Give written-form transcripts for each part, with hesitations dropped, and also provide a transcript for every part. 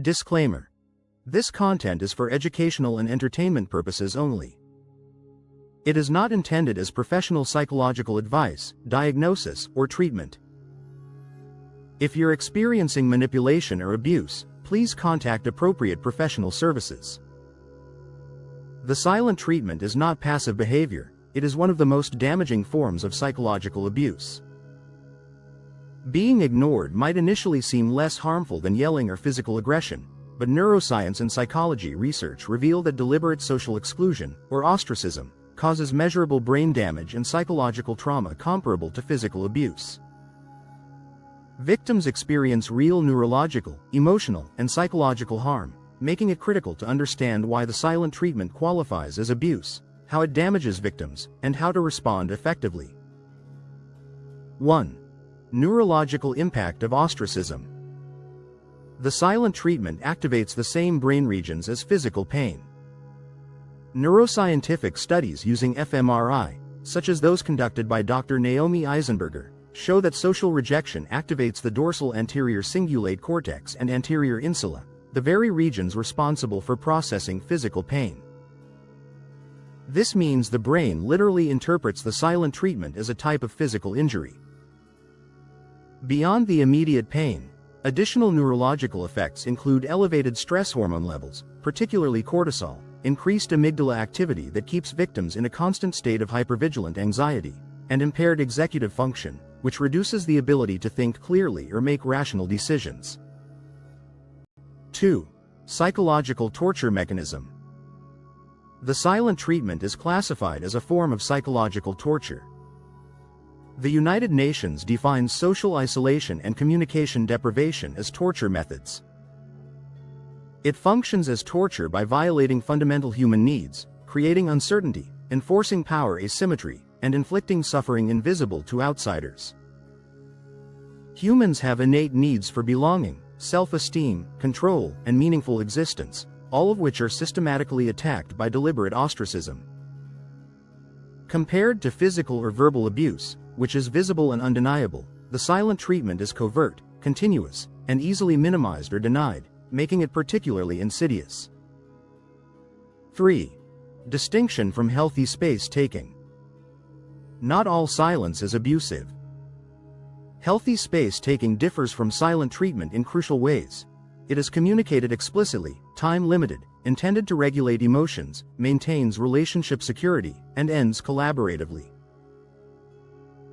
Disclaimer. This content is for educational and entertainment purposes only. It is not intended as professional psychological advice, diagnosis, or treatment. If you're experiencing manipulation or abuse, please contact appropriate professional services. The silent treatment is not passive behavior, it is one of the most damaging forms of psychological abuse. Being ignored might initially seem less harmful than yelling or physical aggression, but neuroscience and psychology research reveal that deliberate social exclusion, or ostracism, causes measurable brain damage and psychological trauma comparable to physical abuse. Victims experience real neurological, emotional, and psychological harm, making it critical to understand why the silent treatment qualifies as abuse, how it damages victims, and how to respond effectively. 1. Neurological impact of ostracism. The silent treatment activates the same brain regions as physical pain. Neuroscientific studies using fMRI, such as those conducted by Dr. Naomi Eisenberger, show that social rejection activates the dorsal anterior cingulate cortex and anterior insula, the very regions responsible for processing physical pain. This means the brain literally interprets the silent treatment as a type of physical injury. Beyond the immediate pain, additional neurological effects include elevated stress hormone levels, particularly cortisol, increased amygdala activity that keeps victims in a constant state of hypervigilant anxiety, and impaired executive function, which reduces the ability to think clearly or make rational decisions. 2. Psychological torture mechanism. The silent treatment is classified as a form of psychological torture. The United Nations defines social isolation and communication deprivation as torture methods. It functions as torture by violating fundamental human needs, creating uncertainty, enforcing power asymmetry, and inflicting suffering invisible to outsiders. Humans have innate needs for belonging, self-esteem, control, and meaningful existence, all of which are systematically attacked by deliberate ostracism. Compared to physical or verbal abuse, which is visible and undeniable, the silent treatment is covert, continuous, and easily minimized or denied, making it particularly insidious. 3. Distinction from healthy space taking. Not all silence is abusive. Healthy space taking differs from silent treatment in crucial ways. It is communicated explicitly, time-limited, intended to regulate emotions, maintains relationship security, and ends collaboratively.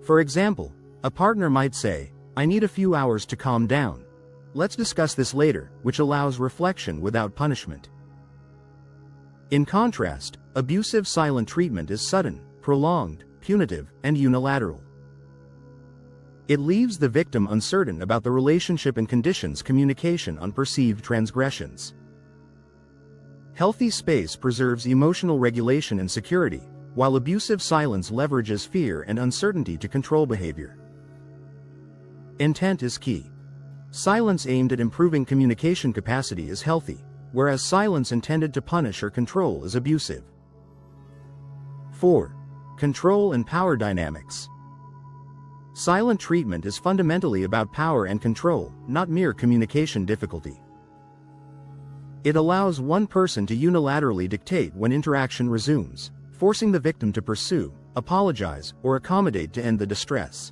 For example, a partner might say, "I need a few hours to calm down. Let's discuss this later," which allows reflection without punishment. In contrast, abusive silent treatment is sudden, prolonged, punitive, and unilateral. It leaves the victim uncertain about the relationship and conditions communication on perceived transgressions. Healthy space preserves emotional regulation and security, while abusive silence leverages fear and uncertainty to control behavior. Intent is key. Silence aimed at improving communication capacity is healthy, whereas silence intended to punish or control is abusive. 4. Control and power dynamics. Silent treatment is fundamentally about power and control, not mere communication difficulty. It allows one person to unilaterally dictate when interaction resumes, forcing the victim to pursue, apologize, or accommodate to end the distress.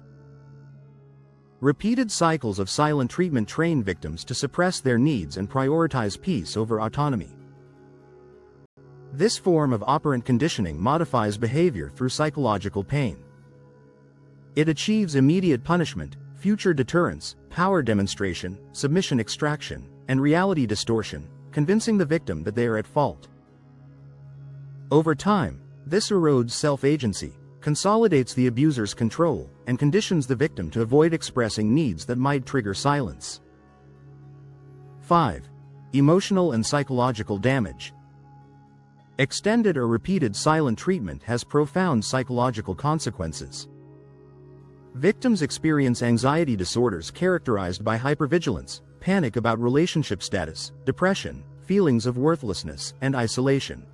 Repeated cycles of silent treatment train victims to suppress their needs and prioritize peace over autonomy. This form of operant conditioning modifies behavior through psychological pain. It achieves immediate punishment, future deterrence, power demonstration, submission extraction, and reality distortion, convincing the victim that they are at fault. Over time, this erodes self-agency, consolidates the abuser's control, and conditions the victim to avoid expressing needs that might trigger silence. 5. Emotional and psychological damage. Extended or repeated silent treatment has profound psychological consequences. Victims experience anxiety disorders characterized by hypervigilance, panic about relationship status, depression, feelings of worthlessness, and isolation.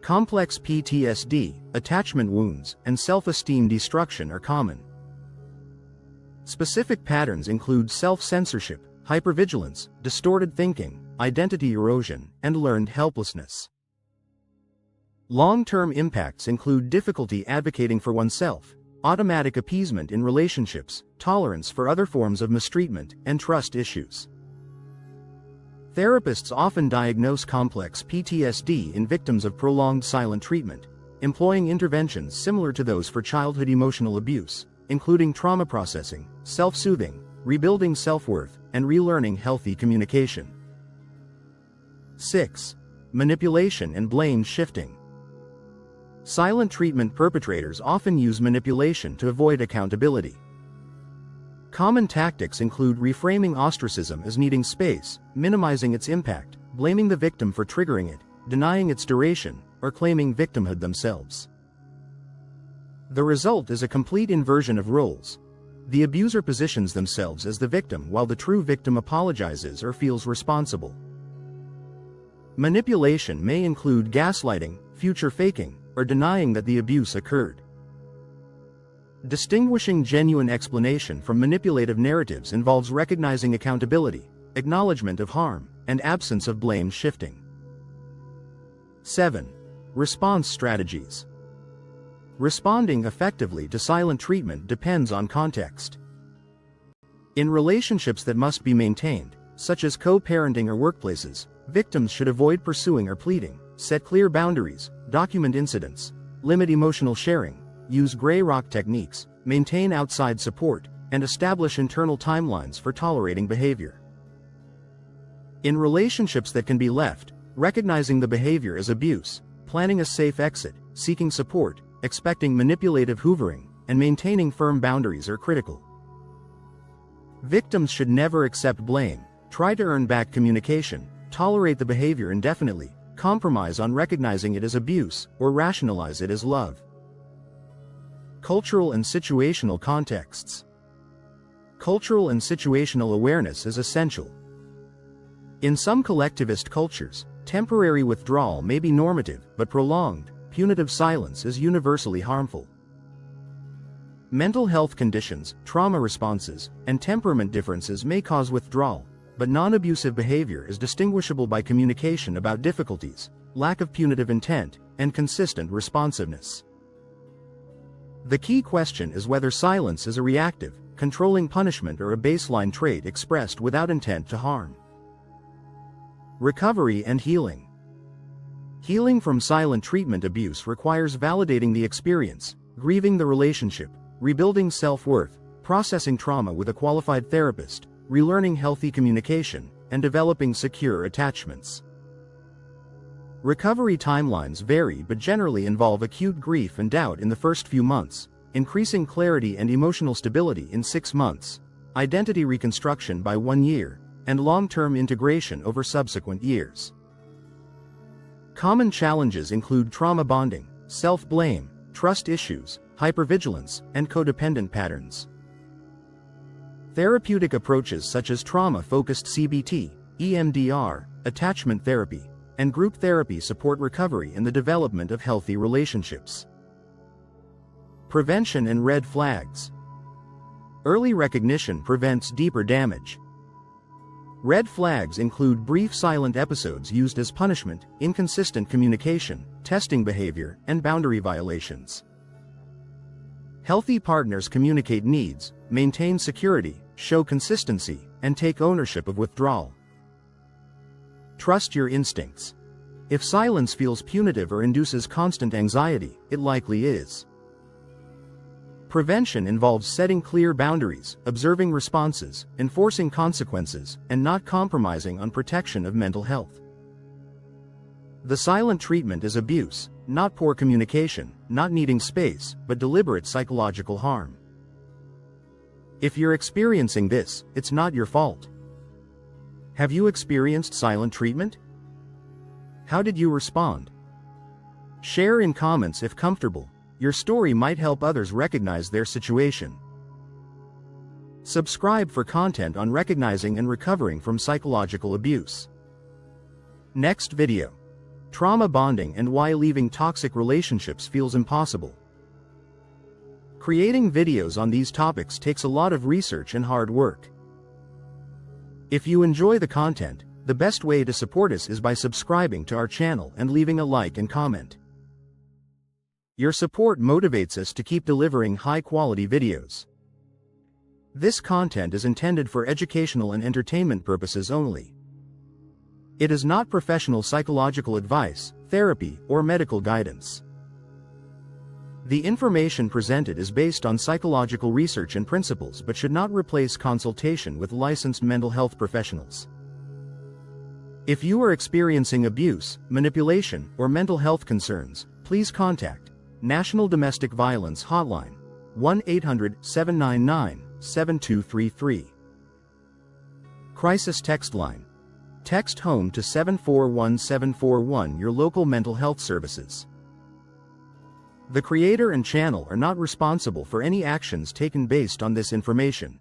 Complex PTSD, attachment wounds, and self-esteem destruction are common. Specific patterns include self-censorship, hypervigilance, distorted thinking, identity erosion, and learned helplessness. Long-term impacts include difficulty advocating for oneself, automatic appeasement in relationships, tolerance for other forms of mistreatment, and trust issues. Therapists often diagnose complex PTSD in victims of prolonged silent treatment, employing interventions similar to those for childhood emotional abuse, including trauma processing, self-soothing, rebuilding self-worth, and relearning healthy communication. 6. Manipulation and blame shifting. Silent treatment perpetrators often use manipulation to avoid accountability. Common tactics include reframing ostracism as needing space, minimizing its impact, blaming the victim for triggering it, denying its duration, or claiming victimhood themselves. The result is a complete inversion of roles. The abuser positions themselves as the victim while the true victim apologizes or feels responsible. Manipulation may include gaslighting, future faking, or denying that the abuse occurred. Distinguishing genuine explanation from manipulative narratives involves recognizing accountability, acknowledgement of harm, and absence of blame shifting. 7. Response strategies. Responding effectively to silent treatment depends on context. In relationships that must be maintained, such as co-parenting or workplaces, victims should avoid pursuing or pleading, set clear boundaries, document incidents, limit emotional sharing, use gray rock techniques, maintain outside support, and establish internal timelines for tolerating behavior. In relationships that can be left, recognizing the behavior as abuse, planning a safe exit, seeking support, expecting manipulative hoovering, and maintaining firm boundaries are critical. Victims should never accept blame, try to earn back communication, tolerate the behavior indefinitely, compromise on recognizing it as abuse, or rationalize it as love. Cultural and situational contexts. Cultural and situational awareness is essential. In some collectivist cultures, temporary withdrawal may be normative, but prolonged, punitive silence is universally harmful. Mental health conditions, trauma responses, and temperament differences may cause withdrawal, but non-abusive behavior is distinguishable by communication about difficulties, lack of punitive intent, and consistent responsiveness. The key question is whether silence is a reactive, controlling punishment or a baseline trait expressed without intent to harm. Recovery and healing. Healing from silent treatment abuse requires validating the experience, grieving the relationship, rebuilding self-worth, processing trauma with a qualified therapist, relearning healthy communication, and developing secure attachments. Recovery timelines vary but generally involve acute grief and doubt in the first few months, increasing clarity and emotional stability in 6 months, identity reconstruction by 1 year, and long-term integration over subsequent years. Common challenges include trauma bonding, self-blame, trust issues, hypervigilance, and codependent patterns. Therapeutic approaches such as trauma-focused CBT, EMDR, attachment therapy, and group therapy support recovery and the development of healthy relationships. Prevention and red flags. Early recognition prevents deeper damage. Red flags include brief silent episodes used as punishment, inconsistent communication, testing behavior, and boundary violations. Healthy partners communicate needs, maintain security, show consistency, and take ownership of withdrawal. Trust your instincts. If silence feels punitive or induces constant anxiety, it likely is. Prevention involves setting clear boundaries, observing responses, enforcing consequences, and not compromising on protection of mental health. The silent treatment is abuse, not poor communication, not needing space, but deliberate psychological harm. If you're experiencing this, it's not your fault. Have you experienced silent treatment? How did you respond? Share in comments if comfortable. Your story might help others recognize their situation. Subscribe for content on recognizing and recovering from psychological abuse. Next video. Trauma bonding and why leaving toxic relationships feels impossible. Creating videos on these topics takes a lot of research and hard work. If you enjoy the content, the best way to support us is by subscribing to our channel and leaving a like and comment. Your support motivates us to keep delivering high-quality videos. This content is intended for educational and entertainment purposes only. It is not professional psychological advice, therapy, or medical guidance. The information presented is based on psychological research and principles but should not replace consultation with licensed mental health professionals. If you are experiencing abuse, manipulation, or mental health concerns, please contact National Domestic Violence Hotline, 1-800-799-7233. Crisis Text Line. Text HOME to 741741, your local mental health services. The creator and channel are not responsible for any actions taken based on this information.